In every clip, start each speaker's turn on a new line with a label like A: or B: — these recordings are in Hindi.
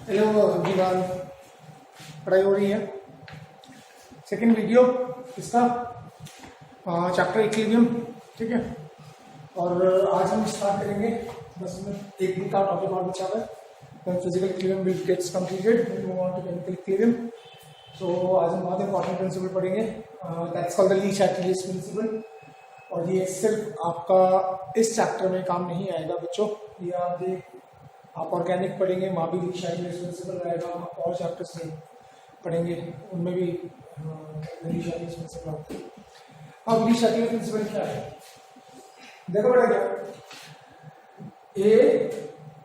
A: हेलो एवरीवन, पढ़ाई हो रही है। सेकंड वीडियो इसका चैप्टर इक्विलिब्रियम, ठीक है। और आज हम स्टार्ट करेंगे, बस में एक दिन का टॉपिक और बचा हुआ है। When physical equilibrium will gets completed, we move on to chemical equilibrium. So आज हम बहुत इंपॉर्टेंट प्रिंसिपल पढ़ेंगे, दैट्स कॉल्ड द ली-शैटलियस प्रिंसिपल। और ये सिर्फ आपका इस चैप्टर में काम नहीं आएगा बच्चों, ये आप ऑर्गेनिक पढ़ेंगे, वहाँ भी ली-शैटलियस प्रिंसिपल रहेगा। आप और चैप्टर्स में पढ़ेंगे, उनमें भी ली-शैटलियस प्रिंसिपल आता है। अब ली-शैटलियस प्रिंसिपल क्या है, देखो बेटा, क्या A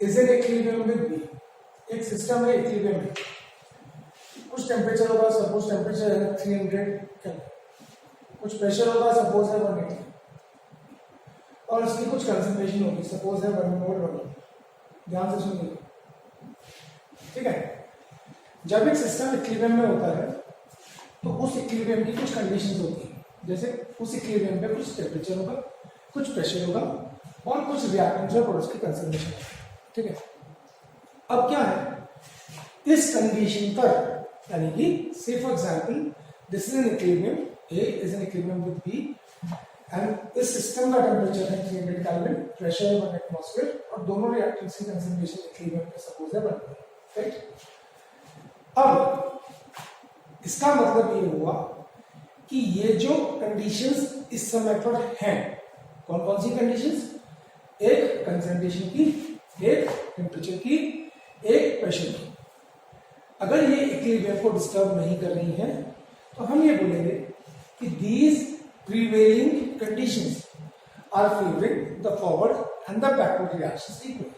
A: is an equilibrium with B. एक सिस्टम है इक्विलिब्रियम में, कुछ टेम्परेचर होगा, सपोज टेम्परेचर है 300 केल्विन, कुछ प्रेशर होगा, सपोज है 180, और इसकी कुछ कंसंट्रेशन होगी, सपोज है 1 मोल। ध्यान से सुनिए, ठीक है। जब एक सिस्टम इक्विलिब्रियम में होता है तो उस इक्विलिब्रियम की कुछ कंडीशंस होती हैं। जैसे उस इक्विलिब्रियम पे कुछ टेम्परेचर होगा, कुछ प्रेशर होगा और कुछ रिएक्टेंट्स और प्रोडक्ट्स की कंसंट्रेशन, ठीक है। अब क्या है, इस कंडीशन पर, यानी कि से for example this is an equilibrium, A is an equilibrium with B, and इस सिस्टम का टेम्परेचर है 300 केल्विन, प्रेशर है 1 एटमॉस्फेयर और दोनों रिएक्टेंट्स की कंसंट्रेशन इक्विलिब्रियम पे सपोज है 1, राइट। अब इसका मतलब ये हुआ कि ये जो कंडीशंस इस समय पर हैं, कौन कौन सी कंडीशंस, एक कंसंट्रेशन की, एक टेम्परेचर की, एक प्रेशर की। अगर ये इक्विलिब्रियम को डिस्टर्ब नहीं कर रही है तो हम ये बोलेंगे कि these prevailing conditions are favoring the forward and the backward reactions equally।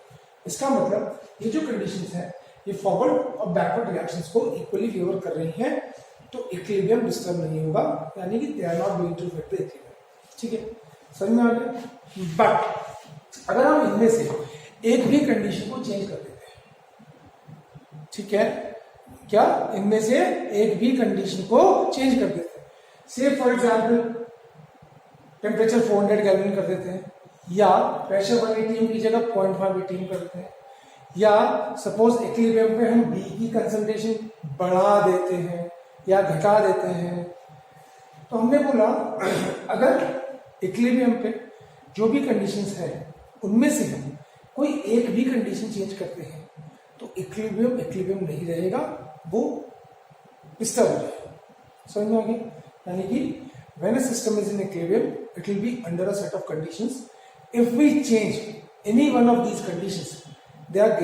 A: इसका मतलब ये जो conditions हैं ये forward और backward reactions को equally favor कर रही हैं, तो equilibrium disturb नहीं होगा, यानी कि they are not going to affect the equilibrium, ठीक है। समझ में आ गया। बट अगर हम इनमें से एक भी कंडीशन को चेंज कर देते हैं, ठीक है, क्या इनमें से एक भी कंडीशन को चेंज कर देते हैं, से फॉर एग्जाम्पल टेम्परेचर 400 केल्विन कर देते हैं, या प्रेशर 180 की जगह 0.5 एटीएम कर देते हैं, या सपोज इक्विलिब्रियम पे हम बी की कंसंट्रेशन बढ़ा देते हैं या घटा देते हैं। तो हमने बोला अगर इक्विलिब्रियम पे जो भी कंडीशंस है उनमें से हम कोई एक भी कंडीशन चेंज करते हैं तो इक्विलिब्रियम नहीं रहेगा, वो डिस्टर्ब हो जाएगा। समझ में आ गया। यानी कि when a system is in equilibrium, it will be under a set of conditions. If we change any one of these conditions, they are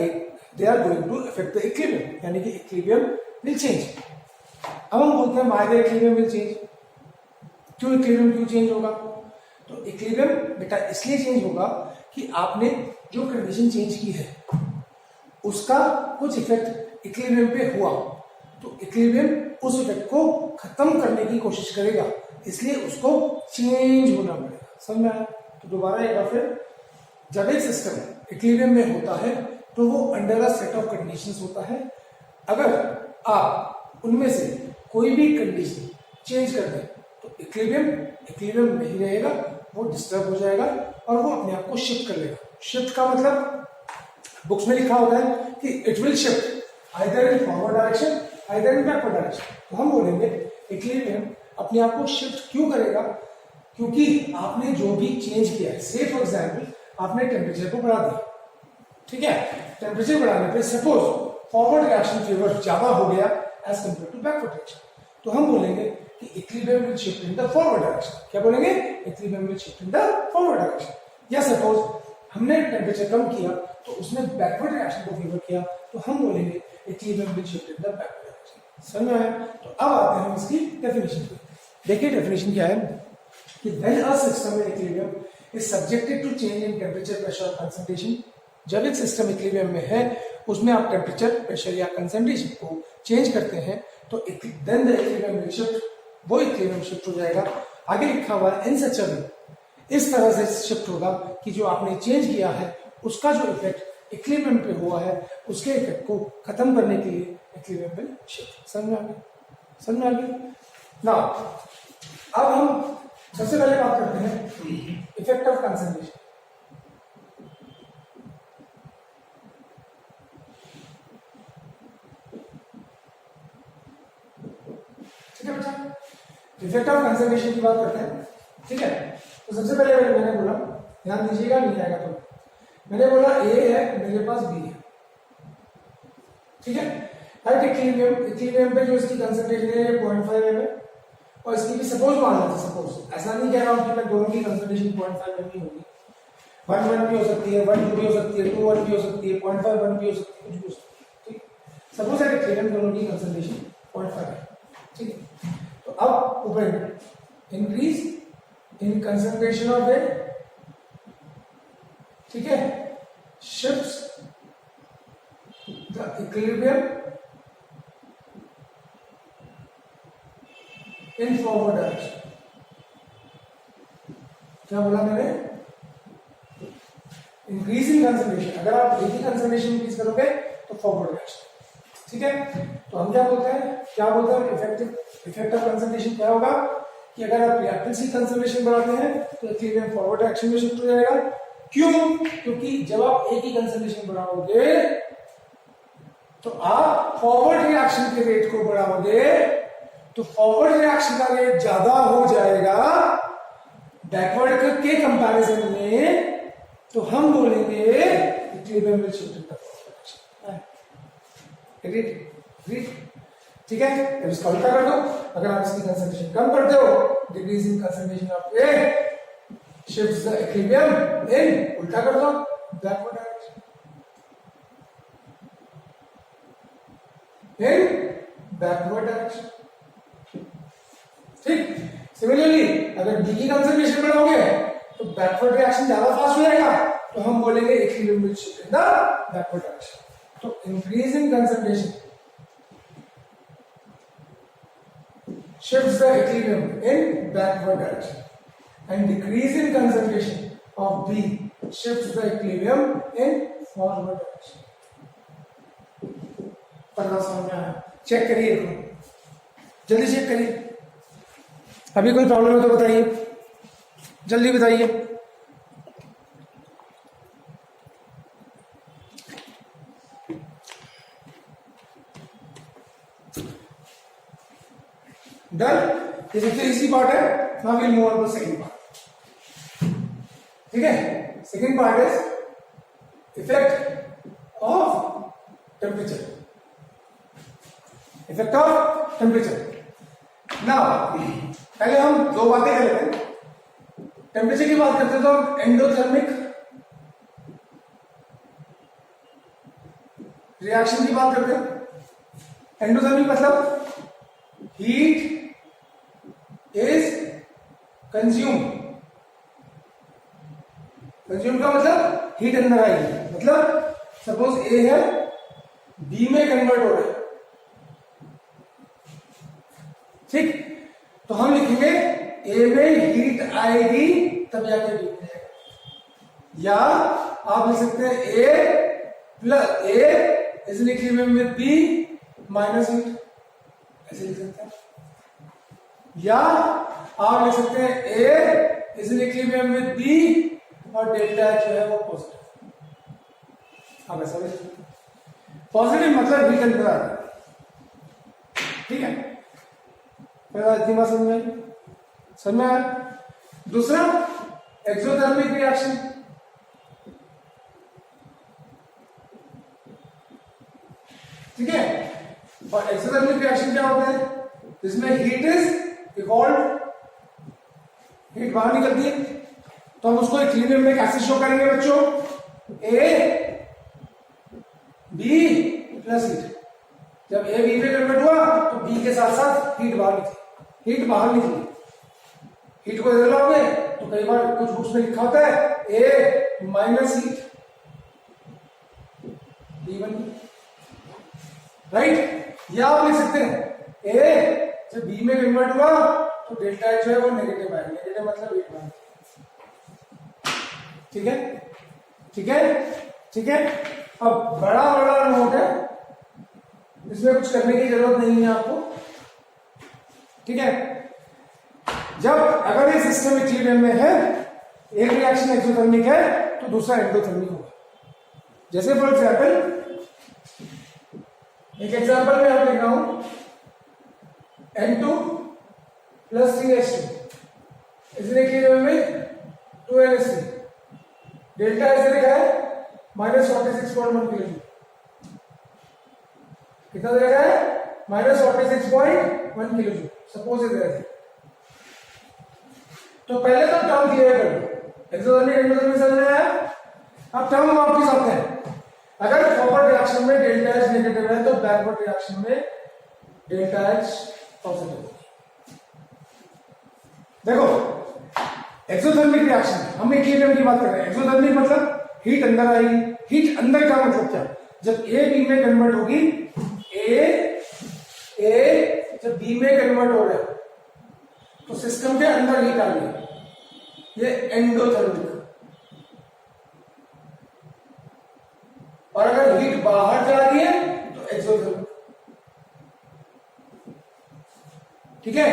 A: going to affect the equilibrium, यानी कि equilibrium will change। अब हम बोलते हैं why the equilibrium will change, क्यों equilibrium क्यों change होगा, तो equilibrium बेटा इसलिए change होगा कि आपने जो कंडीशन चेंज की है उसका कुछ इफेक्ट इक्विलिब्रियम पे हुआ, तो इक्विलिब्रियम उस इफेक्ट को खत्म करने की कोशिश करेगा, इसलिए उसको चेंज होना पड़ेगा। समझ में आया। तो दोबारा एक बार फिर, जब एक सिस्टम इक्विलिब्रियम में होता है तो वो under a set of conditions होता है। अगर आप उनमें से कोई भी कंडीशन चेंज कर दें तो इक्विलिब्रियम नहीं रहेगा, वो डिस्टर्ब हो जाएगा और वो अपने आप को शिफ्ट कर लेगा। शिफ्ट का मतलब बुक्स में लिखा होता है कि it will shift either in forward direction either in backward direction. तो हम बोलेंगे इक्विलिब्रियम अपने आप को शिफ्ट क्यों करेगा, क्योंकि आपने जो भी चेंज किया है, से फॉर एग्जाम्पल आपने टेम्परेचर को बढ़ा दिया, ठीक है, टेम्परेचर बढ़ाने पे सपोज फॉरवर्ड रिएक्शन फेवर ज्यादा हो गया as compared to backward reaction, तो हम बोलेंगे कि equilibrium will shift in the forward direction. क्या बोलेंगे, equilibrium will shift in the forward direction. या सपोज हमने टेम्परेचर कम किया तो उसने बैकवर्ड रिएक्शन को फेवर किया, तो हम बोलेंगे equilibrium will shift in the backward direction. समझ में आया। तो अब आते हैं हम इसकी डेफिनेशन पे। देखिए डेफिनेशन क्या है कि when a system in equilibrium is subjected to change in temperature, pressure और concentration, जब एक सिस्टम इक्विलिब्रियम में है उसमें आप टेम्परेचर, प्रेशर या कंसंट्रेशन को चेंज करते हैं तो then the equilibrium will shift, वो इक्विलिब्रियम शिफ्ट हो जाएगा। आगे लिखा हुआ है इन सच अ वे, इस तरह से शिफ्ट होगा कि जो आपने चेंज किया है उसका जो इफेक्ट इक्विलिब्रियम पे हुआ है उसके इफेक्ट को खत्म करने के लिए इक्विलिब्रियम विल शिफ्ट। समझ में आ गया, समझ में आ गया ना। अब हम सबसे पहले बात करते हैं effect of concentration. Effect of concentration की बात करते हैं, ठीक है। तो सबसे पहले मैंने बोला, ध्यान दीजिएगा, नहीं आएगा तो मैंने बोला ए है, मेरे पास बी है, ठीक है। हर इक्विलिब्रियम पे जो इसकी कंसंट्रेशन है 0.5 है, और इसकी भी सपोज मान लेते हैं, सपोज, ऐसा नहीं कह रहा हूं कि मैं दोनों की कंसंट्रेशन 0.5 एम होगी, 1 भी हो सकती है, 1 2 भी हो सकती है, 2 1 भी हो सकती है, 0.5 1 भी हो सकती है, कुछ भी हो सकती है, ठीक। सपोज है कि इक्विलिब्रियम दोनों की कंसंट्रेशन 0.5 है, ठीक है। तो अब ऊपर इंक्रीज इन कंसंट्रेशन ऑफ ए, ठीक है, shifts the equilibrium in forward direction. क्या बोला मैंने? इंक्रीज इन कंसंट्रेशन, अगर आप एक ही कंसंट्रेशन इंक्रीज करोगे तो फॉरवर्ड डायरेक्शन, ठीक है। तो हम क्या बोलते हैं इफेक्ट ऑफ कंसंट्रेशन क्या होगा कि अगर आप रिएक्टेंस की कंसंट्रेशन बढ़ाते हैं तो इक्विलिब्रियम फॉरवर्ड डायरेक्शन में शिफ्ट हो जाएगा। क्यों? क्योंकि जब आप एक ही कंसंट्रेशन बढ़ाओगे तो आप फॉरवर्ड रिएक्शन के रेट को बढ़ाओगे, तो फॉरवर्ड रिएक्शन का रेट ज्यादा हो जाएगा बैकवर्ड के कंपैरिजन में, तो हम बोलेंगे equilibrium will shift in the forward direction, ठीक है। अब इसका उल्टा कर दो, अगर आप इसकी कंसंट्रेशन कम करते हो, decrease in concentration of A shifts the equilibrium इन, उल्टा कर दो, बैकवर्ड डायरेक्शन, इन बैकवर्ड डायरेक्शन, ठीक। सिमिलरली अगर डी की कंसंट्रेशन बढ़ाओगे तो बैकवर्ड रिएक्शन ज्यादा फास्ट हो जाएगा, तो हम बोलेंगे equilibrium will shift in the backward direction. तो increase in concentration shifts the equilibrium in backward direction and decrease in concentration of B shifts the equilibrium in forward direction. पढ़ना समझ में आया? चेक करिए, जल्दी चेक करिए। अभी कोई प्रॉब्लम है तो बताइए, जल्दी बताइए। डन, ये सबसे इजी पार्ट है। Now we move on to second part, ठीक है। Second part is effect of temperature, effect of temperature. Now पहले हम दो बातें कर लेते हैं। टेम्परेचर की बात करते हैं तो हम एंडोथर्मिक रिएक्शन की बात करते हैं। एंडोथर्मिक मतलब हीट इज कंज्यूम, कंज्यूम का मतलब हीट अंदर आएगी, मतलब सपोज ए है, बी में कन्वर्ट हो रहा है, ठीक। तो हम लिखेंगे ए में हीट आएगी तब जाके बी में जाएगा, या आप लिख सकते हैं A plus A is equilibrium with B minus heat, ऐसे लिख सकते हैं। या आप लिख सकते हैं A is in equilibrium with B और डेल्टा जो है वो पॉजिटिव, आप ऐसा लिख सकते हैं। पॉजिटिव मतलब हीट अंदर आ रहा है, ठीक है। इतनी बात समझ में, समझ में आया? दूसरा एक्सोथर्मिक रिएक्शन, ठीक है। और एक्सोथर्मिक रिएक्शन क्या होता है? इसमें हीट इज इवॉल्व, हीट बाहर निकलती है, तो हम उसको इक्विलिब्रियम में कैसे शो करेंगे बच्चों? ए बी प्लस हीट, जब ए बी में कन्वर्ट हुआ तो बी के साथ साथ हीट बाहर निकली, हीट बाहर निकली। हीट को इधर लाओगे तो कई बार कुछ बुक्स में लिखा होता है ए माइनस हीट बी बन गई, राइट। या आप लिख सकते हैं ए जब बी में कन्वर्ट हुआ तो डेल्टा एच जो है वो नेगेटिव आएगा, नेगेटिव मतलब हीट बाहर, ठीक है, ठीक है, ठीक है। अब बड़ा बड़ा नोट है, इसमें कुछ करने की जरूरत नहीं है आपको, ठीक है। जब अगर ये सिस्टम इक्विलिब्रियम में है, एक रिएक्शन एक्सोथर्मिक है तो दूसरा एंडोथर्मिक होगा। जैसे फॉर एग्जाम्पल, एक एग्जाम्पल में आप लिख रहा हूं N2 प्लस 3H2 इसलिए इक्विलिब्रियम में 2NH3 डेल्टा ऐसे लिखा है -46.1 किलो जूल। कितना दे रहा है? -46.1 kilo joule suppose is that. तो पहले तो टर्म क्लियर कर लो, एक्सोथर्मिक एंडोथर्मिक समझ में आया। अब टर्म वापस आते हैं। अगर फॉरवर्ड रिएक्शन में डेल्टा एच नेगेटिव है तो बैकवर्ड रिएक्शन में डेल्टा एच पॉजिटिव है। देखो एक्सोथर्मिक रिएक्शन हम इक्विलिब्रियम की बात कर रहे हैं। एक्सोथर्मिक मतलब हीट अंदर आएगी। हीट अंदर का मतलब क्या? जब ए बी में कन्वर्ट होगी, ए जब बी में कन्वर्ट हो रहा है तो सिस्टम के अंदर हीट आ गई, ये एंडोथर्मिक। और अगर हीट बाहर जा रही है तो एक्सोथर्मिक। ठीक है,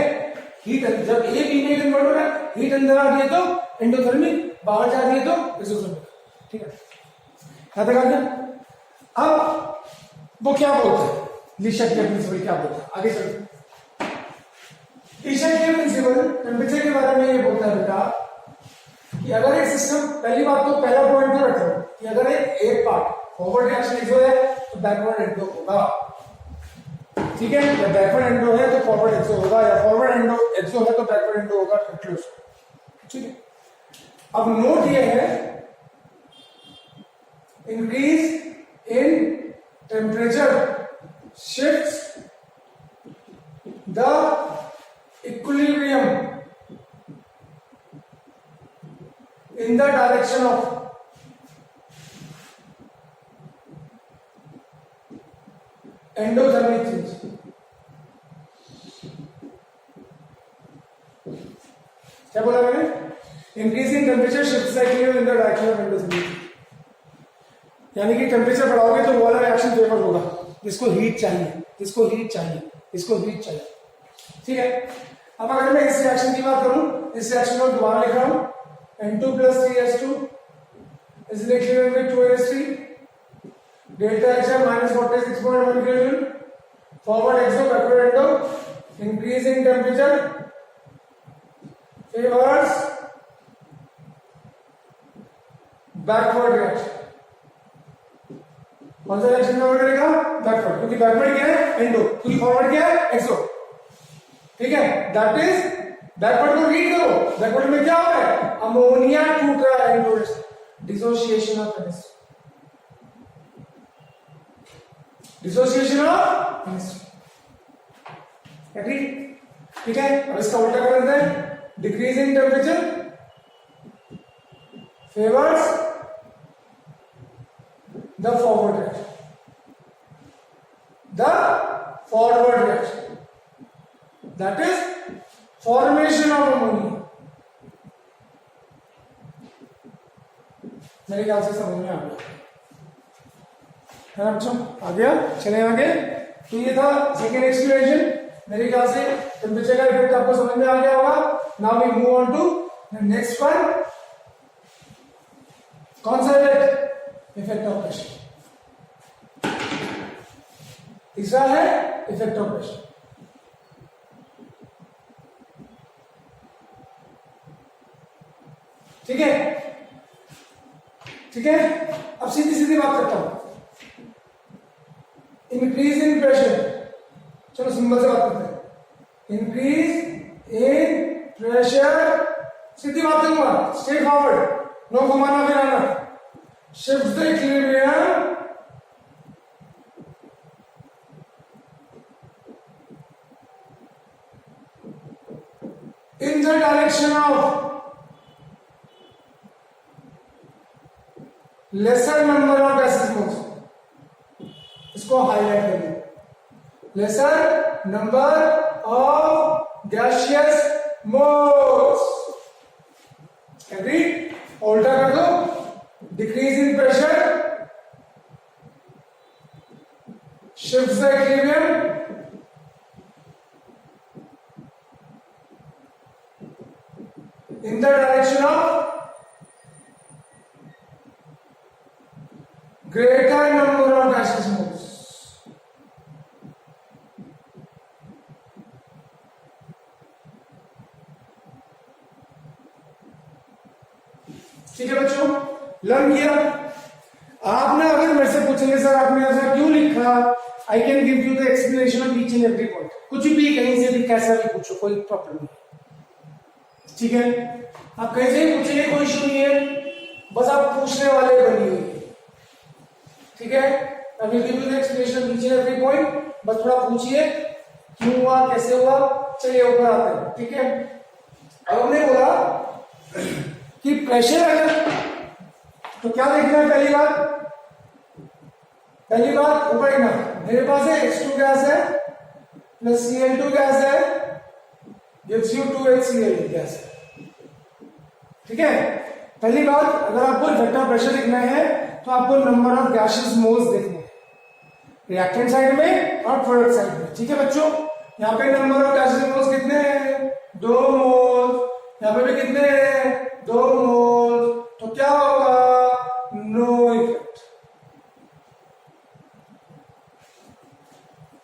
A: हीट जब ए बी में कन्वर्ट हो रहा है, हीट अंदर आ रही है तो एंडोथर्मिक, बाहर जा रही है तो एक्सोथर्मिक। ठीक है, यहां तक आ गया। अब वो क्या बोलते हैं, लीशक के प्रिंसिपल क्या बोलता है, आगे चलते। लीशक के प्रिंसिपल टेम्परेचर के बारे में ये बोलता है बेटा कि अगर एक सिस्टम, पहली बात तो पहला पॉइंट तो रखो कि अगर एक पार्ट फॉरवर्ड रिएक्शन एक्सो है तो बैकवर्ड एंडो होगा। ठीक है, या बैकवर्ड एंडो है तो फॉरवर्ड एक्सो होगा, या फॉरवर्ड एंडो एक्सो है तो बैकवर्ड एंडो होगा। ठीक है, अब नोट ये है, increase in temperature shifts the equilibrium in the direction of endothermic change। क्या बोला मैंने? Increasing temperature shifts the equilibrium in the direction of endothermic. यानी कि टेम्परेचर बढ़ाओगे तो वो वाला रिएक्शन फेवर होगा जिसको हीट चाहिए, जिसको हीट चाहिए, इसको हीट चाहिए। ठीक है, अब अगर मैं इस रिएक्शन की बात करूं, इस रिएक्शन को दोबारा लिख रहा हूं, N2 + 3H2 is equivalent with 2NH3, delta H है -46.1 kJ, forward exo, backward endo, increasing temperature favors backward reaction। कौन सा रिएक्शन फॉरवर्ड करेगा? बैकवर्ड, क्योंकि बैकवर्ड क्या है? एंडो, क्योंकि फॉरवर्ड क्या है? एक्सो। ठीक है, दैट इज बैकवर्ड को रीड करो। बैकवर्ड में क्या हो रहा है? अमोनिया टूट रहा है, dissociation of chemistry, dissociation of chemistry. ठीक है, अब इसका उल्टा कर देते हैं, decreasing temperature favours the forward reaction, the forward reaction, that is formation of ammonia। मेरे ख्याल से समझ में आ गया है ना बच्चों? आ गया, चले आगे। तो ये था सेकेंड एक्सप्लेनेशन। मेरे ख्याल से टेम्परेचर का इफेक्ट आपको समझ में आ गया होगा। Now we move on to the next one. कौन सा इफेक्ट? Effect of pressure. तीसरा है इफेक्ट ऑफ प्रेशर। ठीक है, ठीक है, अब सीधी सीधी बात करता हूं। इंक्रीज इन प्रेशर, चलो सिंबल से बात करते हैं। इंक्रीज इन प्रेशर, सीधी बात करूंगा, स्ट्रेट फॉरवर्ड, नो घुमाना फिराना। Shifts the equilibrium in the direction of lesser number of gaseous moles। इसको हाईलाइट करिए, lesser number of gaseous moles। Agree? उल्टा कर दो, decrease in pressure shifts the equilibrium in the direction of greater number of gaseous moles। ठीक है बच्चों, लर्न किया। आपने अगर मेरे से पूछेंगे सर आपने ऐसा क्यों लिखा, I can give you the explanation of each and every point. कुछ भी कहीं से भी कैसा भी पूछो, कोई प्रॉब्लम नहीं, ठीक है। आप कहीं से भी पूछेंगे, कोई इशू नहीं है, बस आप पूछने वाले बनिए, ठीक है। I will give you the explanation of each and every point, बस थोड़ा पूछिए क्यों हुआ, कैसे हुआ। चलिए ऊपर आते हैं, ठीक है। अब हमने बोला कि प्रेशर अगर, तो क्या देखना है, पहली बात ऊपर देखना, मेरे पास है H2 गैस है प्लस Cl2 गैस है, gives you 2HCl गैस है, ठीक है। पहली बात, अगर आपको इफेक्टिव प्रेशर लिखना है तो आपको नंबर ऑफ गैसेस मोल्स देखने हैं, रिएक्टेंट साइड में और प्रोडक्ट साइड में, ठीक है बच्चों। यहाँ पे नंबर ऑफ गैसेस मोल्स कितने हैं, 2 मोल्स, यहाँ पे भी कितने हैं, 2 मोल्स, तो क्या होगा, नो इफेक्ट,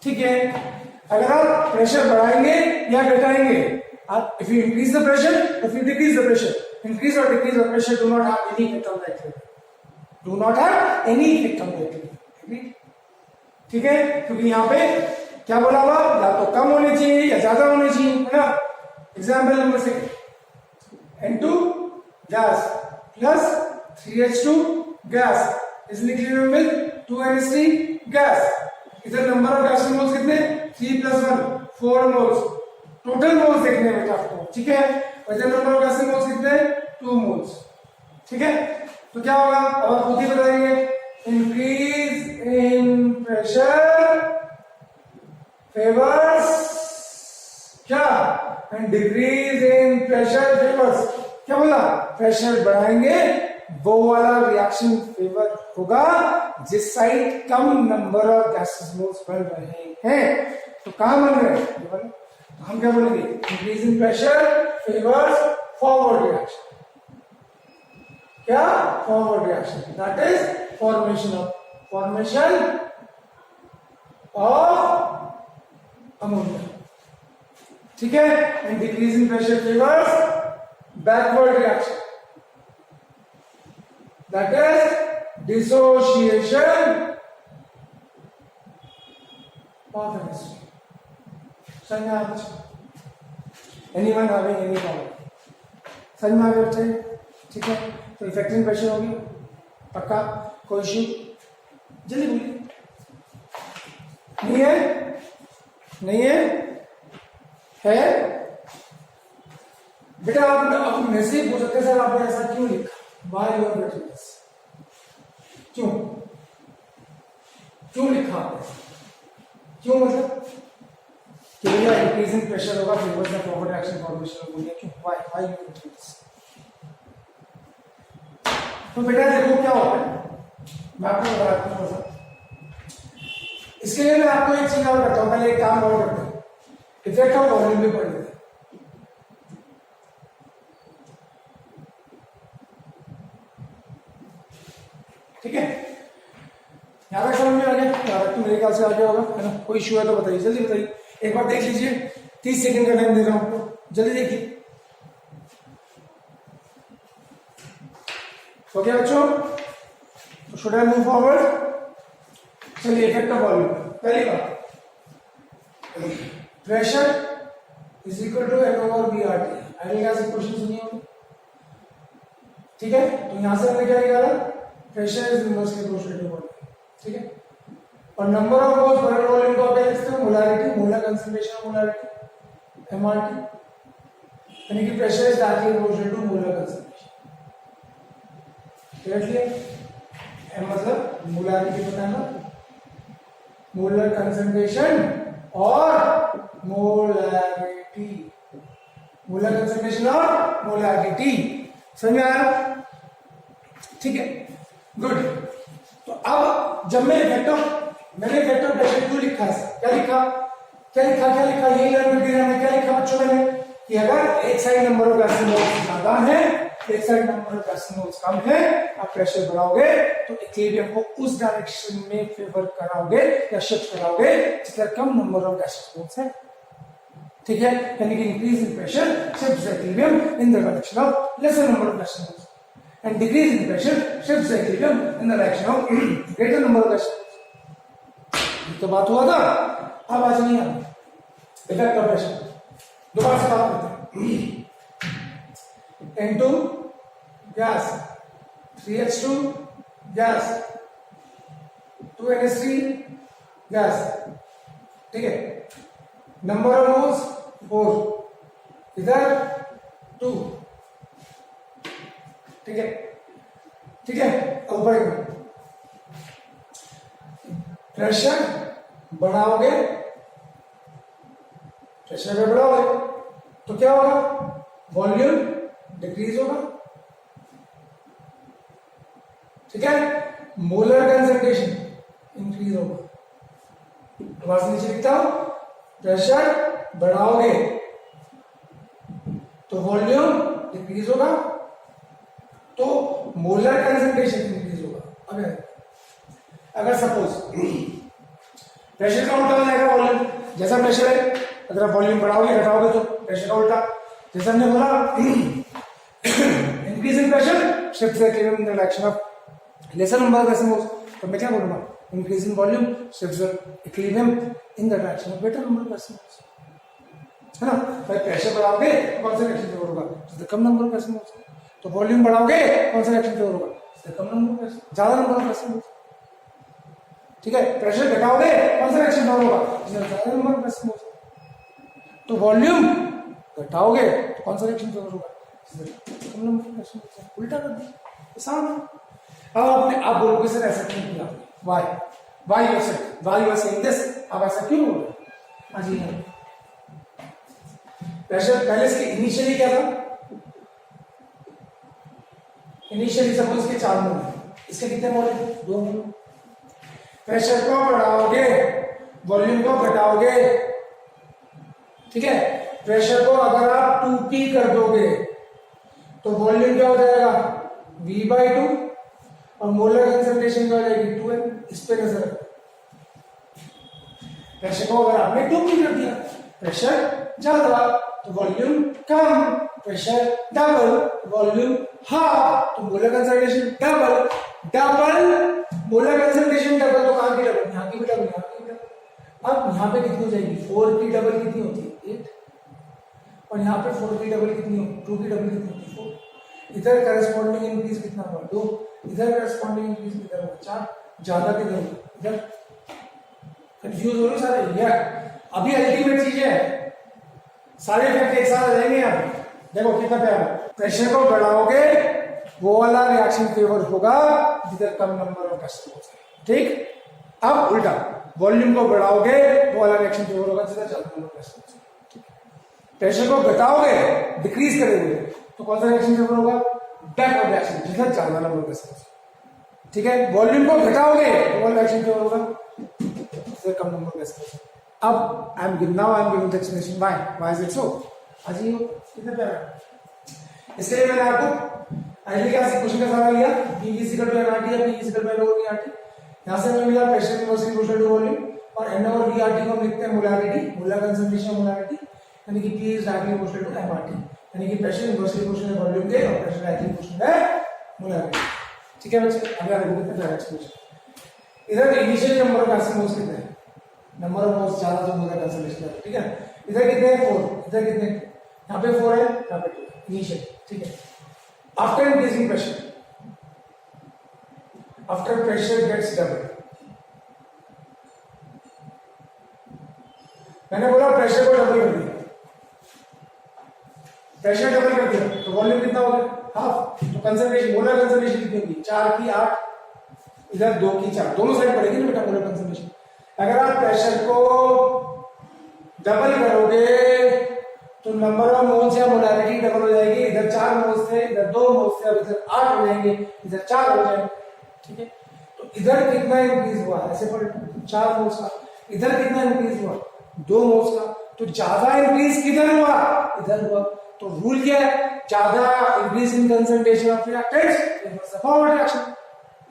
A: ठीक है। अगर आप प्रेशर बढ़ाएंगे या घटाएंगे, आप if you increase the pressure, if you decrease the pressure, increase और decrease the pressure do not have any effect on the activity, do not have any effect on the activity, ठीक है। क्योंकि यहाँ पे क्या बोला हुआ, या तो कम होने चाहिए या ज्यादा होने चाहिए, है ना। Example number 6, N2 gas plus 3H2 gas is in equilibrium with 2NH3 gas. इधर नंबर ऑफ गैस मोल्स कितने, 3 + 1 4 मोल्स, टोटल मोल्स देखने में आपको, ठीक है। और इधर नंबर ऑफ गैस मोल्स कितने, 2 मोल्स, ठीक है। तो क्या होगा, अब आप खुद ही बताएंगे, इंक्रीज इन प्रेशर फेवर्स क्या, and decrease in pressure favours क्या बोला, प्रेशर बढ़ाएंगे वो वाला रिएक्शन फेवर होगा जिस side come number of gases moles बन रहे हैं। तो कहां बन रहे हैं, तो हम क्या बोलेंगे, increase in pressure favours forward reaction, क्या, forward reaction, that is formation of ammonia, ठीक है। And decrease in pressure favours backward reaction, that is dissociation of chemistry. समझ में आ गया? Anyone having any problem? समझ में आ गया बच्चे, ठीक है। तो इफेक्टिव प्रेशर होगी पक्का, कोई इश्यू, जल्दी बोलिए, नहीं है, नहीं है, है बेटा। आप मेरे से पूछ सकते सर आपने ऐसा क्यों लिखा, Why you are writing this? क्यों लिखा आपने, क्यों मतलब कि भैया इंक्रीजिंग प्रेशर होगा favours the forward reaction formation of ammonia, क्यों, why you are writing this? तो बेटा देखो क्या होता है, मैं आपको बताता हूँ थोड़ा। इसके लिए मैं आपको एक चीज और करता हूँ, पहले एक काम और करते हैं, इफेक्ट ऑफ वॉल्यूम भी पढ़ लेते हैं, ठीक है। यहां तक समझ में आ गया, यहां तक तो मेरे ख्याल से आ गया होगा, है ना। कोई इशू है तो बताइए, जल्दी बताइए, एक बार देख लीजिए, 30 सेकंड का टाइम दे रहा हूं आपको, जल्दी देखिए। हो गया बच्चों, तो शुड आई मूव फॉरवर्ड। चलिए, इफेक्ट ऑफ वॉल्यूम, पहली बात, pressure is equal to N/VRT, ideal gas equation सुनी होगी, ठीक है। तो यहां से हमने क्या निकाला, pressure is inversely proportional to volume, ठीक है। और नंबर ऑफ मोल्स पर वॉल्यूम को आप क्या लिखते हैं, molarity, molar concentration of molarity, MRT, यानी कि pressure is directly proportional to molar concentration, clear. M मतलब मोलारिटी बताना, मोलर कंसंट्रेशन और मोलारिटी, मोलर कंसंट्रेशन और मोलारिटी, समझ में आया, ठीक है, गुड। तो अब जब मैंने इफेक्ट ऑफ प्रेशर क्यों लिखा है, क्या लिखा, यही लर्न करके हमने क्या लिखा बच्चों, मैंने कि अगर एक side number of gases moles ज्यादा है, एक side number of gases moles कम है, आप प्रेशर बढ़ाओगे तो इक्विलिब्रियम को उस डायरेक्शन में फेवर कराओगे या शिफ्ट कराओगे जितना कम नंबर ऑफ गैसेस मोल्स है, ठीक है। यानी कि increase in pressure shifts the equilibrium in the direction of lesser number of gases moles, and decrease in pressure shifts the equilibrium in the direction of greater number of pressure। तो बात हुआ था, अब आज नहीं है इफेक्ट ऑफ प्रेशर। दोबारा से बात करते हैं। N2 gas, 3H2 gas, 2NH3 gas, ठीक है। नंबर ऑफ मोल्स 4, इधर 2, ठीक है, ठीक है। अब बढ़ेगा, प्रेशर बढ़ाओगे, प्रेशर बढ़ाओगे तो क्या होगा, वॉल्यूम डिक्रीज होगा, ठीक है। मोलर कंसंट्रेशन इंक्रीज होगा। तो नीचे लिखता हूं, प्रेशर बढ़ाओगे तो वॉल्यूम डिक्रीज होगा, तो मोलर कंसंट्रेशन इंक्रीज होगा। अगर सपोज प्रेशर का उल्टा हो जाएगा वॉल्यूम, जैसा प्रेशर है अगर आप वॉल्यूम बढ़ाओगे घटाओगे तो प्रेशर का उल्टा। जैसे हमने बोला increase in pressure shift the equilibrium in the direction of lesser number of decimals, तो मैं क्या बोलूंगा, increase in volume shift the equilibrium in the direction of greater number of decimals, है ना। भाई प्रेशर बढ़ाओगे कौन सा रिएक्शन फेवर होगा, तो कम नंबर ऑफ डेसिमल्स। तो वॉल्यूम बढ़ाओगे कौन सा रिएक्शन फेवर होगा, तो कम नंबर ऑफ डेसिमल्स, ज्यादा नंबर ऑफ डेसिमल्स, ठीक है। प्रेशर घटाओगे कौन सा रिएक्शन फेवर होगा, ज्यादा नंबर ऑफ डेसिमल्स। तो वॉल्यूम घटाओगे तो कौन सा रिएक्शन फेवर होगा, कम नंबर ऑफ डेसिमल्स। उल्टा कर दिया, आसान है। अब आपने आप बोलोगे सर ऐसा क्यों किया, why you are saying this, आप ऐसा क्यों बोल रहे हैं। हाँ जी, प्रेशर पहले इसके इनिशियली क्या था, इनिशियली सपोज के 4 मोल, इसके कितने मोल है, 2 मोल। प्रेशर को बढ़ाओगे वॉल्यूम को घटाओगे, ठीक है। प्रेशर को अगर आप 2p कर दोगे तो वॉल्यूम क्या हो जाएगा, v/2, और मोलर कंसंट्रेशन क्या हो जाएगी, 2m। इस पे नजर रखो, प्रेशर को अगर आपने 2p कर दिया, प्रेशर ज्यादा तो वॉल्यूम कम, प्रेशर डबल वॉल्यूम हाफ, तो molar concentration double, molar concentration double, तो कहां की डबल, यहां की भी डबल, यहां की भी डबल। अब यहां पे कितनी हो जाएगी, 4 की डबल कितनी होती है, 8, और यहाँ पे 4 की डबल कितनी होगी, 2 की डबल कितनी होती है, 4। इधर करस्पॉन्डिंग इंक्रीज कितना हुआ, 2, इधर करस्पॉन्डिंग इंक्रीज कितना हुआ, 4, ज्यादा किधर होगा, इधर। कंफ्यूज हो रहे सारे यार, अभी अल्टीमेट चीज है, सारे इफेक्ट एक साथ आ जाएंगे। आप देखो कितना प्यार है, प्रेशर को बढ़ाओगे वो वाला रिएक्शन फेवर होगा जिधर कम नंबर ऑफ डेसिमल्स है, ठीक। अब उल्टा, वॉल्यूम को बढ़ाओगे वो वाला रिएक्शन फेवर होगा जिधर ज्यादा नंबर ऑफ डेसिमल्स है, ठीक। प्रेशर को घटाओगे, डिक्रीज करोगे तो कौन सा रिएक्शन फेवर होगा, बैकवर्ड रिएक्शन, जिधर ज्यादा नंबर ऑफ डेसिमल्स, ठीक है। वॉल्यूम को घटाओगे तो वो रिएक्शन फेवर होगा जिधर कम नंबर ऑफ डेसिमल्स। अब I am giving the explanation why is it so. अजीब कितने प्यारा, इसलिए मैंने आपको आइडिया क्या क्वेश्चन का सवाल लिया, P इक्वल टू nRT या P equal to N over VRT। यहां से हमें मिला pressure inversely proportional to volume, और N ओवर VRT को हम लिखते हैं मोलारिटी, मोलर कंसंट्रेशन मोलारिटी, यानी कि P is directly proportional to mRT, यानी कि प्रेशर इनवर्सली प्रोपोर्शनल है वॉल्यूम के और प्रेशर डायरेक्टली प्रोपोर्शनल है मोलारिटी, ठीक है बच्चे। अगला देखो कितना प्यारा एक्सप्रेशन। इधर इनिशियल नंबर ऑफ डेसिमल्स कितने हैं, नंबर ऑफ मोल्स ज्यादा तो मोलर कंसंट्रेशन, ठीक है। इधर कितने हैं, 4, इधर कितने, यहाँ पे 4 है, यहाँ पे 2 इनिशियल, ठीक है। After increasing pressure, after pressure gets double, मैंने बोला प्रेशर को डबल कर दिया, प्रेशर डबल कर दिया तो वॉल्यूम कितना हो गया, हाफ। तो कंसंट्रेशन, मोलर कंसंट्रेशन कितनी होगी, 4 की 8, इधर 2 की 4, दोनों साइड पड़ेगी ना बेटा मोलर कंसंट्रेशन। अगर आप प्रेशर को डबल करोगे तो नंबर ऑफ मोल्स या मोलारिटी डबल हो जाएगी, इधर 4 मोल्स थे, इधर 2 मोल्स थे, अब इधर 8 हो जाएंगे, इधर 4 हो जाएंगे, ठीक है। तो इधर कितना इंक्रीज हुआ, ऐसे पर 4 मोल्स का, इधर कितना इंक्रीज हुआ, 2 मोल्स का, तो ज्यादा इंक्रीज किधर हुआ, इधर हुआ। तो रूल क्या है, ज्यादा increase in concentration of reactants forward reaction,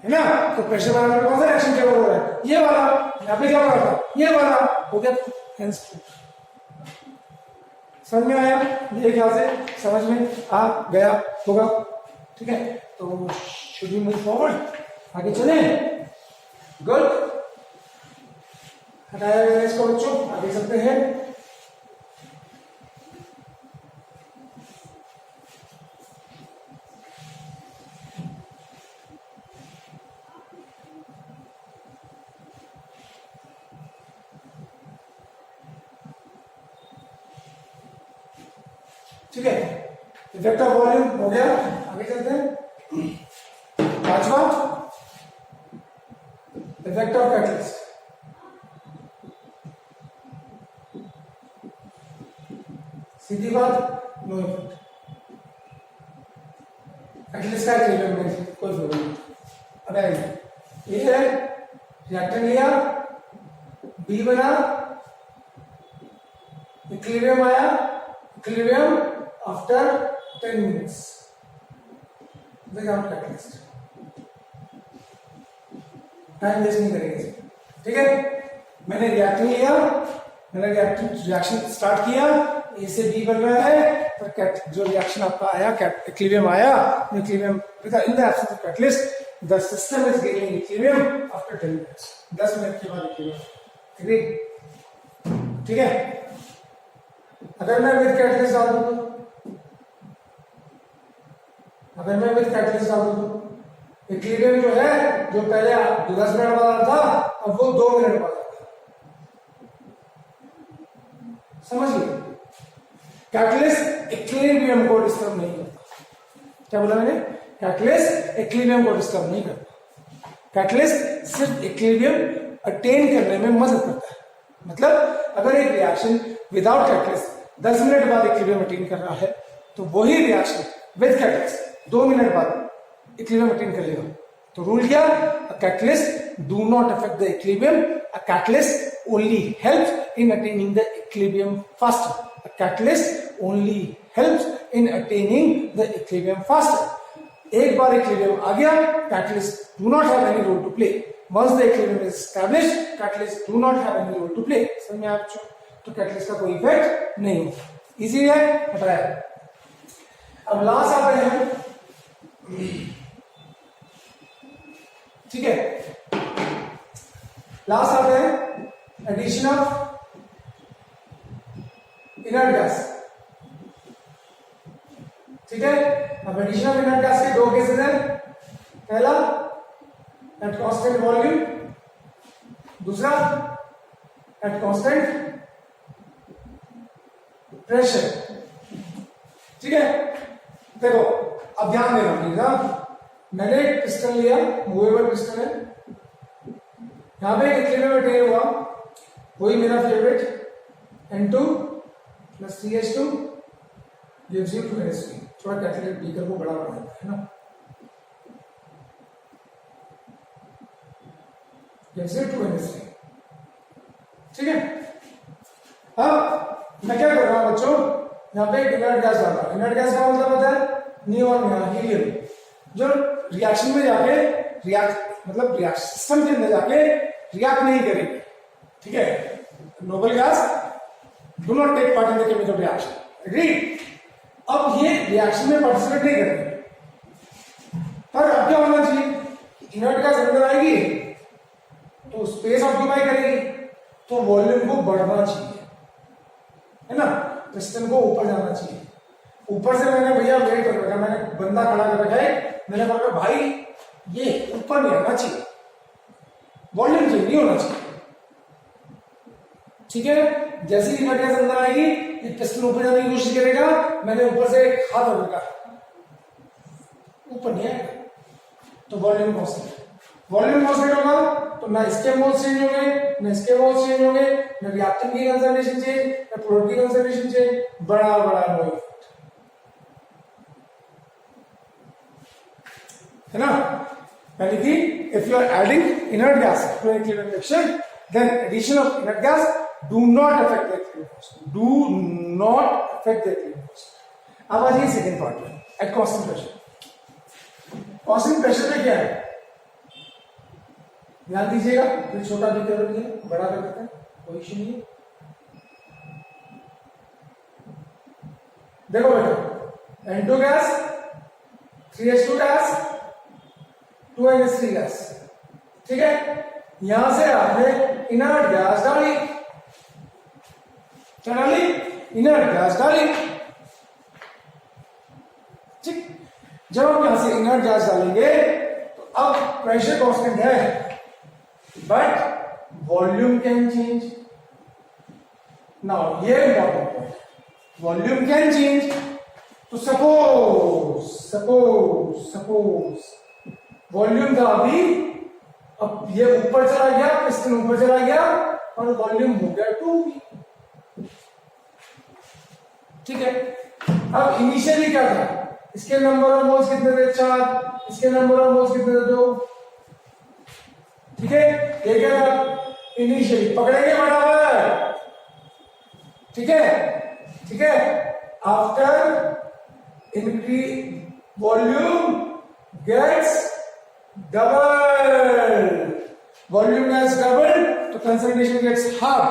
A: है ना। तो प्रेशर बढ़ाने में कौन सा रिएक्शन फेवर हो रहा है, ये वाला, यहाँ पे क्या हो रहा था, ये वाला हो गया, हेंस समझ में आया, मेरे ख्याल से समझ में आ गया होगा। ठीक है, तो शुड वी मूव फॉरवर्ड, आगे चले। गुड, हटाया मैंने इसको बच्चों, आगे चलते हैं। ठीक है, वेक्टर वॉल्यूम हो गया, आगे चलते हैं। पांचवा, वेक्टर ऑफ कैटलिस्ट। सीधी बात, नो इफेक्ट। कैटलिस्ट का कोई प्रॉब्लम नहीं। अब ये है रिएक्टर लिया, बी बना, इक्विलिब्रियम आया, equilibrium after 10 minutes without catalyst. Time waste नहीं करेंगे, ठीक है। मैंने रिएक्टर लिया, मैंने रिएक्शन स्टार्ट किया, ए से बी बन रहा है, तो जो रिएक्शन आपका आया, इक्विलिब्रियम आया, equilibrium in the absence of catalyst the system is gaining equilibrium after 10 minutes, 10 minute के बाद इक्विलिब्रियम, ठीक है। अगर मैं विद कैटलिस्ट डाल दूं तो, अगर मैं विद कैटलिस्ट डाल दूं तो इक्विलिब्रियम जो है, जो पहले 10 मिनट बाद था, अब वो 2 मिनट बाद आता। समझिए, कैटलिस्ट इक्विलिब्रियम को डिस्टर्ब नहीं करता। क्या बोला मैंने? कैटलिस्ट इक्विलिब्रियम को डिस्टर्ब नहीं करता। कैटलिस्ट सिर्फ इक्विलिब्रियम अटेन करने में मदद करता है। मतलब अगर एक रिएक्शन विदाउट कैटलिस्ट 10 मिनट बाद इक्विलिब्रियम अटेन कर रहा है, तो वही रिएक्शन विद कैटलिस्ट 2 मिनट बाद इक्विलिब्रियम अटेन कर लेगा। तो रूल क्या? A catalyst do not affect the equilibrium, a catalyst only helps in attaining the equilibrium faster. A catalyst only helps in attaining the equilibrium faster. एक बार equilibrium आ गया, catalyst do not have any role to play. Once the equilibrium is established, catalyst do not have any role to play. समझ में आप तो catalyst का कोई इफेक्ट नहीं होता। इजी है, बताया। अब लास्ट आते हैं, ठीक है, लास्ट आते हैं एडिशन ऑफ इनर्ट गैस, ठीक है। अब एडिशन ऑफ इनर्ट गैस के 2 केसेस हैं। पहला एट कांस्टेंट वॉल्यूम, दूसरा एट कांस्टेंट प्रेशर, ठीक है। देखो, अब ध्यान देना प्लीज। मैंने एक पिस्टन लिया, मूवेबल पिस्टन है, यहां पे इक्विलिब्रियम अटेन हुआ, वही मेरा favourite N2 plus CH2 gives you 2NH3। थोड़ा कैथोलिक बीकर को बड़ा बना देता है ना, gives you 2NH3, ठीक है। अब मैं क्या कर रहा हूं बच्चों, यहाँ पे इनर्ट गैस डाल रहा हूं। इनर्ट गैस का मतलब होता है नियॉन में हीलियम, जो रिएक्शन में जाके मतलब रिएक्शन सिस्टम के अंदर जाके रिएक्ट नहीं करेगी, ठीक है। Noble gas do not take part in the chemical reaction, agreed। अब ये रिएक्शन में पार्टिसिपेट नहीं करेंगे, पर अब क्या होना चाहिए, इनर्ट गैस अंदर आएगी तो स्पेस ऑक्यूपाई करेगी, तो वॉल्यूम को बढ़ना चाहिए, है ना, पिस्टन को ऊपर जाना चाहिए। ऊपर से मैंने भैया वेट कर रखा, मैंने बंदा खड़ा कर रखा है, मैंने कहा भाई ये ऊपर नहीं आना चाहिए, वॉल्यूम चेंज नहीं होना चाहिए, ठीक है। जैसे ही इनर्ट गैस अंदर आएगी, ये पिस्टन ऊपर जाने की कोशिश करेगा, मैंने ऊपर से हाथ रख रखा, ऊपर नहीं आएगा, तो वॉल्यूम कांस्टेंट होगा, तो ना इसके मोल्स चेंज होंगे, ना इसके मोल्स चेंज होंगे, ना रिएक्टेंट की कंसंट्रेशन चेंज, ना प्रोडक्ट की कंसंट्रेशन चेंज, बड़ा नो इफेक्ट, है ना। यानी कि if you are adding inert gas to an equilibrium reaction, then addition of inert gas do not affect the equilibrium constant, do not affect the equilibrium constant। अब आ जाइए सेकंड पार्ट में, at constant pressure. Constant pressure में क्या है, ध्यान दीजिएगा, फिर छोटा भी कर दिया, बड़ा कर देते हैं, कोई इश्यू नहीं है। देखो बेटा, N2 gas 3s2 gas, 2n3 gas. ठीक है, यहां से आपने इनर्ट गैस डाली, क्या डाली? इनर्ट गैस डाली। ठीक, जब हम यहां से इनर्ट गैस डालेंगे तो अब प्रेशर कांस्टेंट है, but volume can change. Now ये इंपॉर्टेंट है, वॉल्यूम कैन चेंज। तो सपोज वॉल्यूम था अभी, अब ये ऊपर चला गया, पिस्टन ऊपर चला गया और वॉल्यूम हो गया 2v। ठीक है, अब इनिशियली क्या था, इसके नंबर ऑफ मोल्स कितने थे? 4, इसके नंबर ऑफ मोल्स कितने थे? 2। ठीक है, ये क्या था? इनिशियली पकड़ेंगे बराबर। ठीक है, ठीक है, after increase volume gets double, volume gets double तो concentration gets half,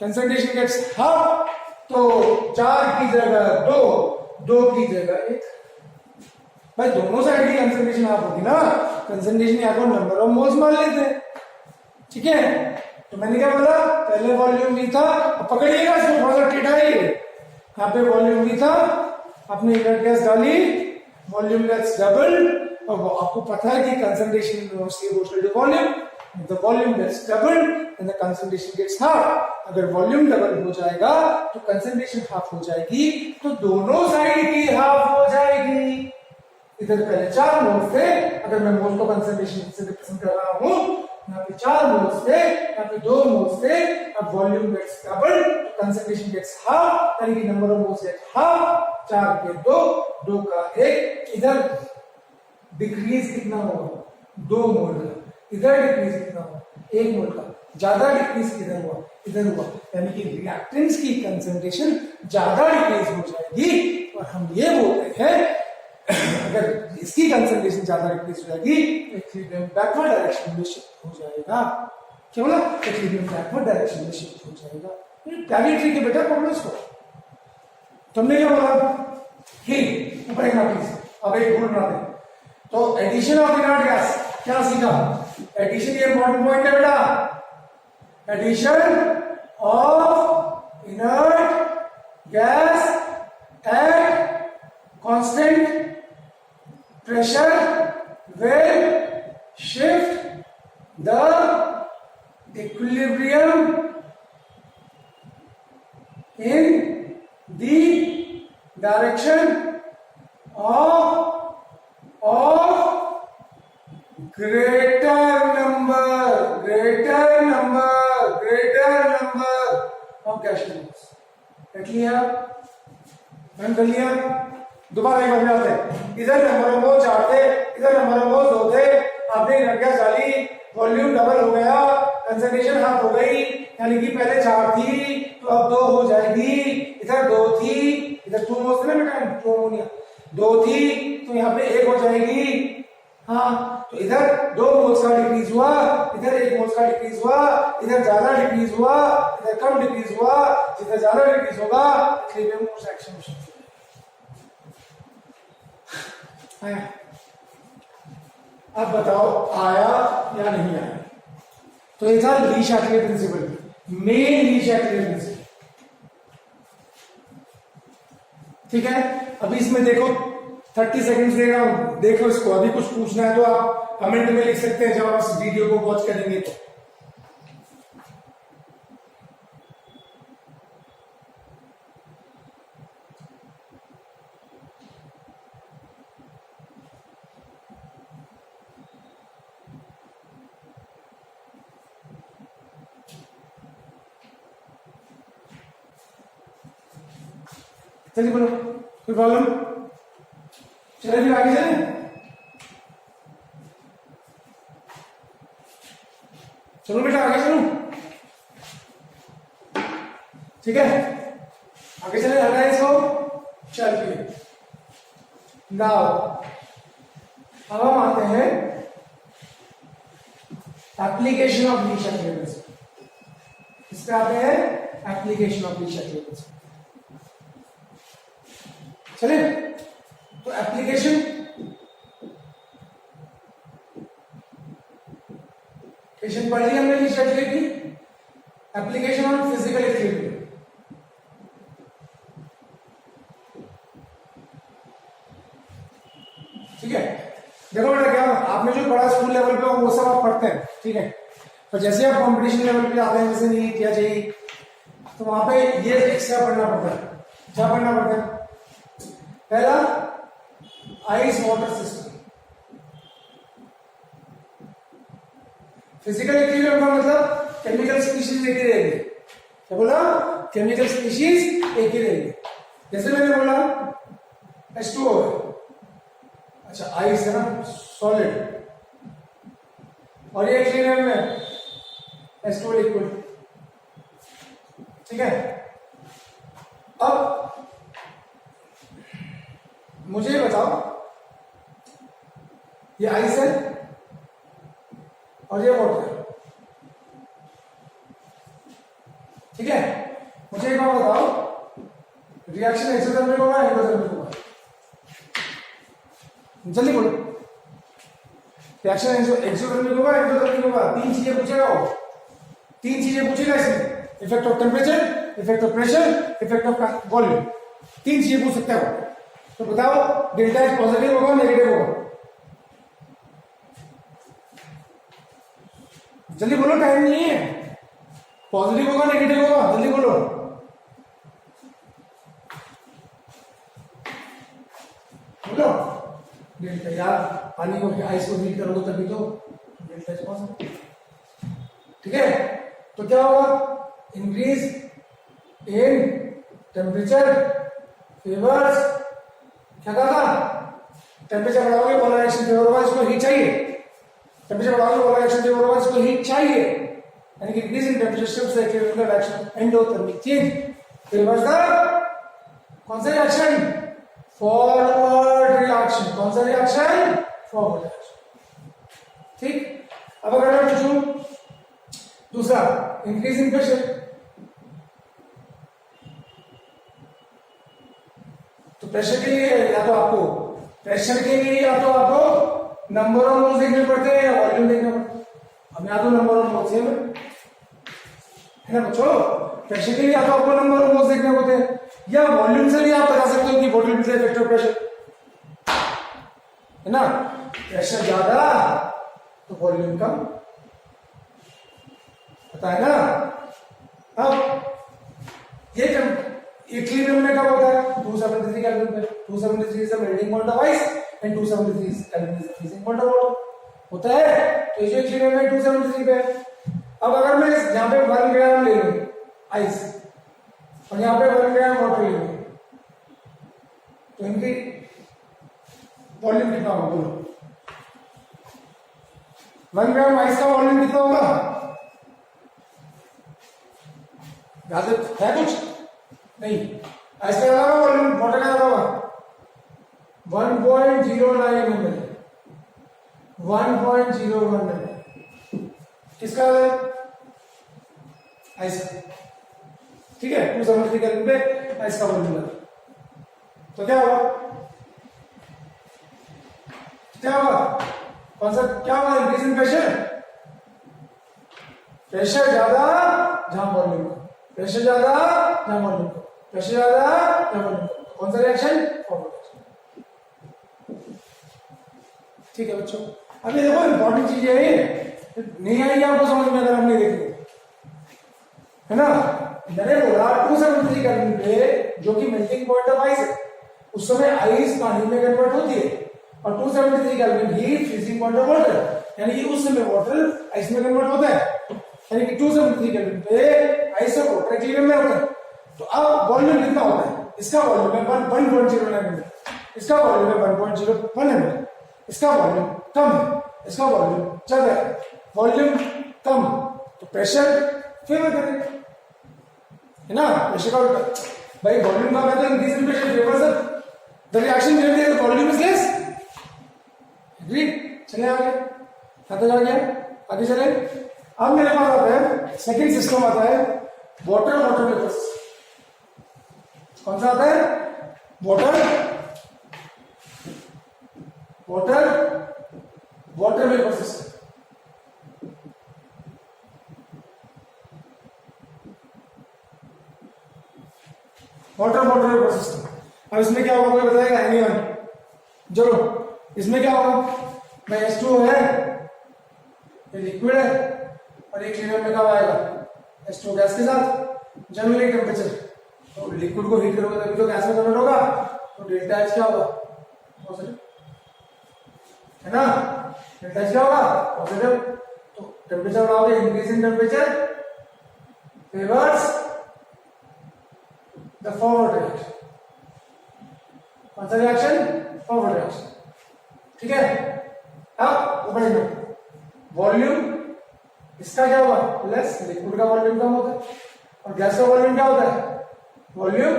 A: concentration gets half तो 4 की जगह 2, 2 की जगह 1। भाई दोनों साइड की कंसंट्रेशन हाफ होगी ना, कंसंट्रेशन यहाँ को नंबर ऑफ मोल्स मान लेते हैं। ठीक है, तो मैंने क्या बोला, पहले वॉल्यूम भी था, पकड़िएगा इसको थोड़ा सा टेढ़ा ही, यहाँ पे वॉल्यूम भी था, आपने इनर्ट गैस डाली, वॉल्यूम गैस डबल, और आपको पता है कि concentration inversely proportional to volume, the volume gets double and the concentration gets half. अगर वॉल्यूम डबल हो जाएगा तो कंसंट्रेशन हाफ हो जाएगी, तो दोनों साइड की हाफ हो जाएगी। इधर पहले 4 मोल्स थे, अगर मैं मोल्स को कंसंट्रेशन से रिप्रेजेंट कर रहा हूं, यहाँ पे 4 मोल्स थे, यहाँ पे 2 मोल्स थे, अब volume gets double, concentration gets half, यानी कि number of moles get half, 4 के 2, 2 का 1। इधर डिक्रीज कितना होगा? 2 मोल का। इधर डिक्रीज कितना होगा? 1 मोल का। ज्यादा डिक्रीज किधर हुआ? इधर हुआ, यानी कि रिएक्टेंट्स की कंसंट्रेशन ज्यादा डिक्रीज हो जाएगी, और हम ये बोलते हैं अगर इसकी कंसंट्रेशन ज्यादा डिक्रीज हो जाएगी तो इक्विलिब्रियम बैकवर्ड डायरेक्शन में शिफ्ट हो जाएगा। क्या बोला? इक्विलिब्रियम बैकवर्ड डायरेक्शन में शिफ्ट हो जाएगा। पहली ट्रिक है बेटा, पढ़ लो इसको। तुमने क्या बोला कि ऊपर एक प्लीज, अब एक भूल ना दे। तो एडिशन ऑफ इनर्ट गैस क्या सीखा? एडिशन ये इंपॉर्टेंट पॉइंट है बेटा, addition of inert gas at constant pressure will shift the equilibrium in the direction of greater number of gas moles। देख लिया? मैंने कर लिया? दोबारा एक बार आते हैं, इधर नंबर ऑफ मोल 4 थे, इधर नंबर ऑफ मोल 2 थे, आपने इनर्ट गैस डाली, वॉल्यूम डबल हो गया, कंसंट्रेशन हाफ हो गई, यानी कि पहले 4 थी तो अब 2 हो जाएगी। इधर 2 थी, इधर 2 मोल्स थे ना बेटा, 2 अमोनिया, 2 थी तो यहाँ पे 1 हो जाएगी। हाँ, तो इधर 2 मोल्स का डिक्रीज हुआ, इधर 1 मोल्स का डिक्रीज हुआ, इधर ज्यादा डिक्रीज हुआ, इधर कम डिक्रीज हुआ, जिधर ज्यादा डिक्रीज होगा इक्विलिब्रियम उस एक्शन में शिफ्ट होगा। अब बताओ आया या नहीं आया? तो ये था ली शैटले प्रिंसिपल, मेन ली शैटले प्रिंसिपल। ठीक है, अभी इसमें देखो 30 सेकंड्स दे रहा हूं, देखो इसको। अभी कुछ पूछना है तो आप कमेंट में लिख सकते हैं जब आप इस वीडियो को वॉच करेंगे तो। चलिए बोलो, कोई प्रॉब्लम? चले फिर आगे चले, चलो बेटा आगे चलो। ठीक है, आगे चले, हटा इसको, चलिए। नाउ अब हम आते हैं एप्लीकेशन ऑफ ली शैटले प्रिंसिपल। इस पे आते हैं एप्लीकेशन ऑफ ली शैटले प्रिंसिपल। चले, तो एप्लीकेशन ठीक है, देखो बेटा क्या आपने जो पढ़ा स्कूल लेवल पे वो सब आप पढ़ते हैं, ठीक है, तो जैसे आप कंपटीशन लेवल पे आते हैं, जैसे नीट या जेईई, तो वहां पे ये एक्स्ट्रा पढ़ना पड़ता है। क्या पढ़ना पड़ता है? पहला ice water system. Physical equilibrium का मतलब केमिकल स्पीशीज एक ही रहेगी। क्या बोला? केमिकल स्पीशीज एक ही रहेगी। जैसे मैंने बोला H2O है, अच्छा आइस है ना, सॉलिड, और ये इक्विलिब्रियम में H2O लिक्विड, ठीक है। अब मुझे बताओ, ये आइस है और ये वाटर है, ठीक है। मुझे एक बात बताओ, रिएक्शन एक्सोथर्मिक होगा एंडोथर्मिक होगा? जल्दी बोलो। रिएक्शन एक्सोथर्मिक होगा एंडोथर्मिक होगा? तीन चीजें पूछेगा वो, तीन चीजें पूछेगा इसमें, effect of temperature, effect of pressure, effect of volume, तीन चीजें पूछ सकता है वो। तो बताओ डेल्टा एच पॉजिटिव होगा नेगेटिव होगा? जल्दी बोलो, टाइम नहीं है। पॉजिटिव होगा नेगेटिव होगा? जल्दी बोलो। बोलो डेल्टा, यार पानी को आइस को हीट करोगे तभी तो डेल्टा एच पॉजिटिव, ठीक है। तो क्या होगा? इंक्रीज इन टेम्परेचर फेवर्स, क्या कहा था? टेम्परेचर बढ़ाओगे पोलर एक्शन फेवर होगा, इसको हीट चाहिए। टेम्परेचर बढ़ाओगे पोलर एक्शन फेवर होगा, इसको हीट चाहिए, यानी कि increase in temperature shifts the equilibrium reaction endothermic change favours the कौन सा रिएक्शन? Forward reaction. कौन सा रिएक्शन? फॉरवर्ड रिएक्शन, ठीक। अब अगर मैं पूछूं दूसरा, इंक्रीज इन प्रेशर, तो प्रेशर के लिए या तो आपको नंबर ऑफ मोल्स देखने पड़ते हैं या वॉल्यूम देखना पड़ता है। अब यहाँ तो नंबर ऑफ मोल्स है ना बच्चों, प्रेशर के लिए या तो आपको नंबर ऑफ मोल्स देखने होते हैं, या वॉल्यूम से भी आप बता सकते हो कि बोतल में से इफेक्ट ऑफ प्रेशर, है ना। प्रेशर ज्यादा तो वॉल्यूम कम, पता है ना। अब ये इक्विलिब्रियम में कब होता है? 273 केल्विन पे। 273 is the melting point of ice and 273 kelvin is the freezing point of water, होता है। तो ये इक्विलिब्रियम में 273 पे। अब अगर मैं यहाँ पे 1 ग्राम ले लूं आइस और यहाँ पे 1 ग्राम वाटर ले लूं, तो इनकी वॉल्यूम कितना होगा? बोलो 1 ग्राम आइस का वॉल्यूम कितना होगा? याद है कुछ? नहीं। आइस का ज्यादा वॉल्यूम, वाटर का ज्यादा होगा? 1.09 ml, 1.01 ml। किसका है? आइस का, ठीक है। 273 केल्विन पे आइस का वॉल्यूम है, तो क्या होगा? क्या होगा? कौन सा क्या होगा? इंक्रीज इन प्रेशर, प्रेशर ज्यादा जहां वॉल्यूम, प्रेशर ज्यादा जहां वॉल्यूम, प्रेशर ज्यादा जहां वॉल्यूम, कौन सा रिएक्शन? फॉरवर्ड रिएक्शन, ठीक है बच्चों। अब ये देखो इंपॉर्टेंट चीज है, नहीं आएगी आपको समझ में अगर हमने देखी, है ना। मैंने बोला 273 केल्विन पे, जो कि मेल्टिंग पॉइंट ऑफ आइस है, उस समय आइस पानी में कन्वर्ट होती है, और 273 kelvin he freezing point of water, यानी कि उस समय वाटर आइस में कन्वर्ट होता है, यानी कि 273 केल्विन पे आइस और वाटर इक्विलिब्रियम में होता है। तो अब वॉल्यूम कितना होता है? इसका वॉल्यूम है 1.09 ml, इसका वॉल्यूम है 1.01 ml, इसका वॉल्यूम कम है, इसका वॉल्यूम ज्यादा है। वॉल्यूम कम तो प्रेशर फेवर करेगा, है ना। प्रेशर का भाई वॉल्यूम कम है तो increase in pressure favours the reaction where the volume is less. Agreed? चले आगे, खत्म हो गया, आगे चले। अब मेरे पास आता है सेकंड सिस्टम, आता है वाटर वेपर सिस्टम। कौन सा आता है? Water vapour system. Water vapour system. अब इसमें क्या होगा कोई बताएगा? एनीवन? चलो इसमें क्या होगा भाई, H2O है, ये लिक्विड है और इक्विलिब्रियम में कब आएगा, H2O गैस के साथ जनरली टेम्परेचर, तो लिक्विड को हीट करोगे तभी तो गैस में कन्वर्ट होगा, तो डेल्टा एच क्या होगा, पॉजिटिव है ना, डेल्टा एच क्या होगा पॉजिटिव। तो टेम्परेचर बढ़ाओगे, increase in temperature favours the forward reaction, कौन सा रिएक्शन, फॉरवर्ड रिएक्शन, ठीक है। अब ऊपर देखो, वॉल्यूम इसका क्या होगा लेस, लिक्विड का वॉल्यूम कम होता है और गैस का वॉल्यूम क्या होता है, वॉल्यूम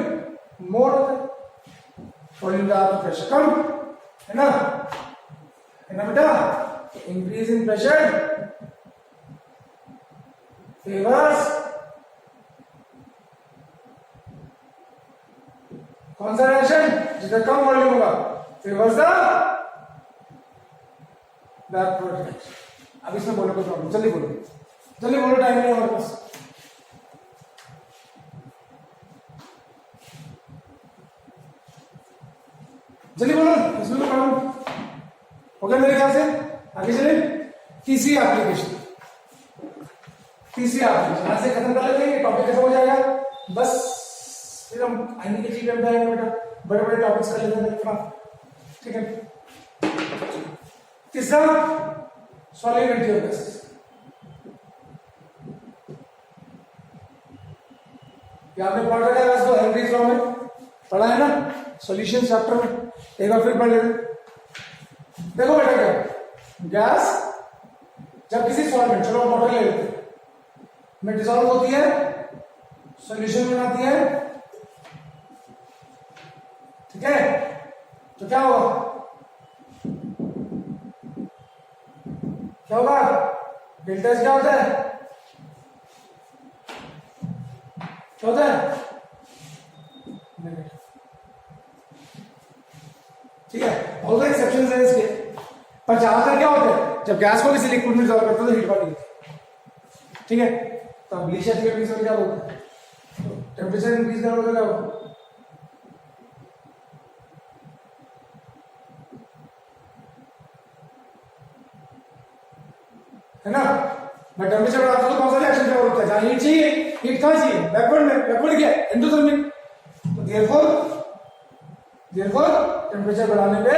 A: मोर होता है, वॉल्यूम ज्यादा तो प्रेशर कम है ना बेटा। इंक्रीज इन प्रेशर फेवर्स कौन सा रिएक्शन, जितना कम वॉल्यूम होगा favours the back product reaction. अब इसमें बोलो कोई प्रॉब्लम, जल्दी बोलो, जल्दी बोलो, टाइम नहीं है हमारे पास। जल्दी बोलो, इसमें कोई प्रॉब्लम हो गया मेरे ख्याल से। आगे चले, तीसरी एप्लीकेशन, यहां से खत्म कर लेते हैं, टॉपिक खत्म हो जाएगा, बस फिर हम आईने के जीवन में आएंगे बेटा, बड़े बड़े टॉपिक्स कर लेते हैं, ठीक है। तीसरा सॉल्युबिलिटी ऑफ गैसेस, आपने पढ़ रखा है इसको, हेनरीज लॉ में पढ़ा है ना, सॉल्यूशन चैप्टर में, एक बार फिर पढ़ लेते। देखो बेटा क्या, गैस जब किसी सॉल्वेंट, चलो वाटर ले लेते हैं, में डिसॉल्व होती है, सॉल्यूशन बनाती है, ठीक है, तो क्या होगा, क्या होगा, डेल्टा एच क्या होता है, क्या होता है, ठीक है। ऑल द एक्सेप्शंस है इसके, पर ज्यादातर क्या होता है, जब गैस को किसी लिक्विड में डिसॉल्व करते हो तो हीट बॉडी, ठीक है। तो अब लीच एच प्रिंसिपल क्या बोलते हैं, टेम्परेचर इंक्रीज करोगे तो क्या होगा, है ना, मैं टेम्परेचर बढ़ाता हूं तो कौन सा रिएक्शन क्या होता है, जहां हीट चाहिए, हीट कहां चाहिए, बैकवर्ड में, बैकवर्ड क्या है, एंडोथर्मिक, तो देयरफॉर टेम्परेचर बढ़ाने पे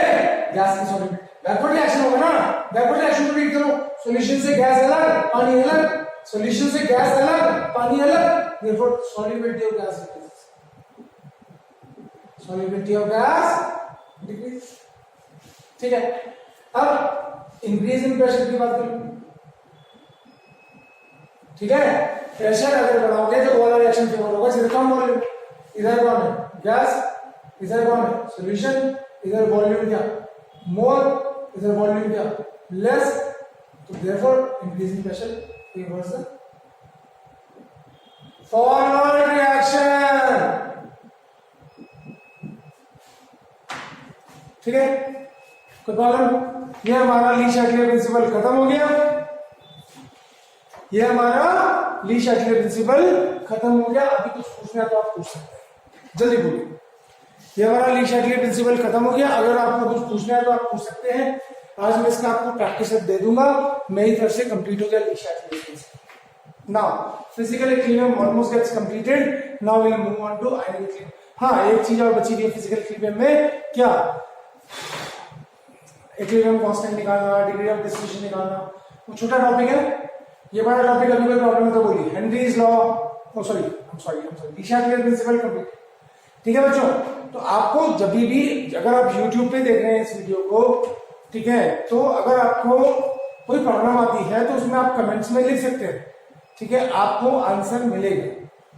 A: गैस की सॉल्यूबिलिटी, बैकवर्ड रिएक्शन होगा ना, बैकवर्ड रिएक्शन को रीड करो, सॉल्यूशन से गैस अलग, पानी अलग, सॉल्यूशन से गैस अलग, पानी अलग, therefore solubility of gas decrease, solubility of gas decrease, ठीक है। अब इंक्रीज इन प्रेशर की बात करें, ठीक है, प्रेशर अगर बढ़ाओगे तो वाला रिएक्शन फेवर होगा, जिधर कम वॉल्यूम, इधर कौन है गैस, इधर कौन है सॉल्यूशन, इधर वॉल्यूम क्या मोर, इधर वॉल्यूम क्या लेस, तो therefore increasing pressure favours the forward reaction, ठीक है, कोई प्रॉब्लम। ये हमारा ली-शैटलियर प्रिंसिपल खत्म हो गया, ये हमारा ली-शैटलियर प्रिंसिपल खत्म हो गया। अभी कुछ पूछना है तो आप पूछ सकते हैं, जल्दी बोलिए। ये हमारा ली-शैटलियर प्रिंसिपल खत्म हो गया, अगर आपको कुछ पूछना है तो आप पूछ सकते हैं। आज मैं इसका आपको प्रैक्टिस सेट दे दूंगा, मेरी तरफ से कंप्लीट हो गया Le Chatelier principle. Now physical equilibrium almost gets completed, now we will move on to ionic equilibrium. हाँ, एक चीज और बची हुई है फिजिकल इक्विलिब्रियम में, क्या, इक्विलिब्रियम कांस्टेंट निकालना, डिग्री ऑफ डिस्ट्रीब्यूशन निकालना, वो छोटा टॉपिक है। ये बड़ा टॉपिक, अभी कोई प्रॉब्लम है तो बोलिए। Henry's law, sorry Le Chatelier principle complete, ठीक है बच्चों। तो आपको जब भी, अगर आप YouTube पे देख रहे हैं इस वीडियो को, ठीक है, तो अगर आपको कोई प्रॉब्लम आती है तो उसमें आप कमेंट्स में लिख सकते हैं, ठीक है, आपको आंसर मिलेगा,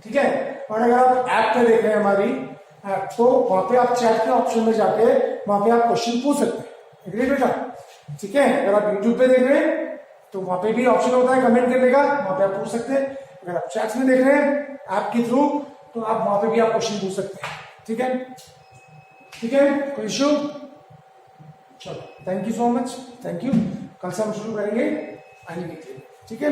A: ठीक है। और अगर आप ऐप पे देख रहे हैं हमारी ऐप, तो वहां पे आप चैट के ऑप्शन में जाके वहां पे आप क्वेश्चन पूछ सकते हैं, एग्री बेटा, ठीक है। अगर आप YouTube पे देख रहे हैं तो वहां पे भी ऑप्शन होता है कमेंट करने का, वहां पे आप पूछ सकते हैं। अगर आप चैट्स में देख रहे हैं ऐप के थ्रू, तो आप वहां पे भी आप क्वेश्चन पूछ सकते हैं, ठीक है, ठीक है, कोई इश्यू। चलो, thank you so much, thank you. कल से हम शुरू करेंगे आयनिक इक्विलिब्रियम, ठीक है।